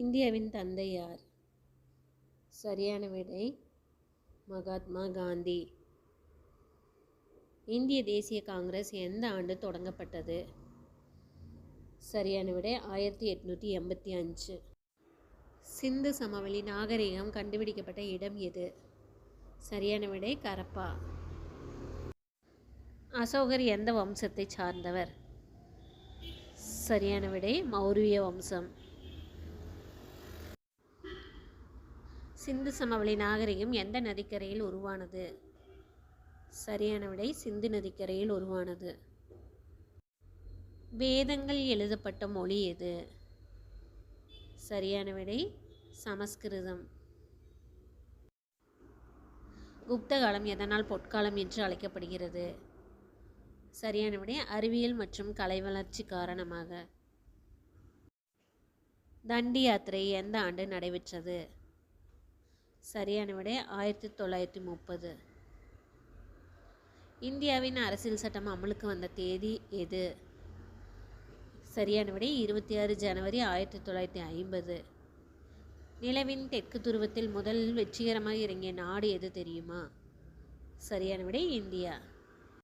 இந்தியாவின் தந்தை யார்? சரியான விடை மகாத்மா காந்தி. இந்திய தேசிய காங்கிரஸ் எந்த ஆண்டு தொடங்கப்பட்டது? சரியான விடை 1885. சிந்து சமவெளி நாகரிகம் கண்டுபிடிக்கப்பட்ட இடம் எது? சரியான விடை கரப்பா. அசோகர் எந்த வம்சத்தை சார்ந்தவர்? சரியான விடை மௌரிய வம்சம். சிந்து சமவெளி நாகரிகம் எந்த நதிக்கரையில் உருவானது? சரியான விடை சிந்து நதிக்கரையில் உருவானது. வேதங்கள் எழுதப்பட்ட மொழி எது? சரியான விடை சமஸ்கிருதம். குப்த காலம் எதனால் பொற்காலம் என்று அழைக்கப்படுகிறது? சரியான விடை அறிவியல் மற்றும் கலை வளர்ச்சி காரணமாக. தண்டி யாத்திரை எந்த ஆண்டு நடைபெற்றது? சரியான விடை 1930. இந்தியாவின் அரசியல் சட்டம் அமலுக்கு வந்த தேதி எது? சரியான விடை 26 ஜனவரி 1950. நிலவின் தெற்கு துருவத்தில் முதலில் வெற்றிகரமாக இறங்கிய நாடு எது தெரியுமா? சரியான விடை இந்தியா.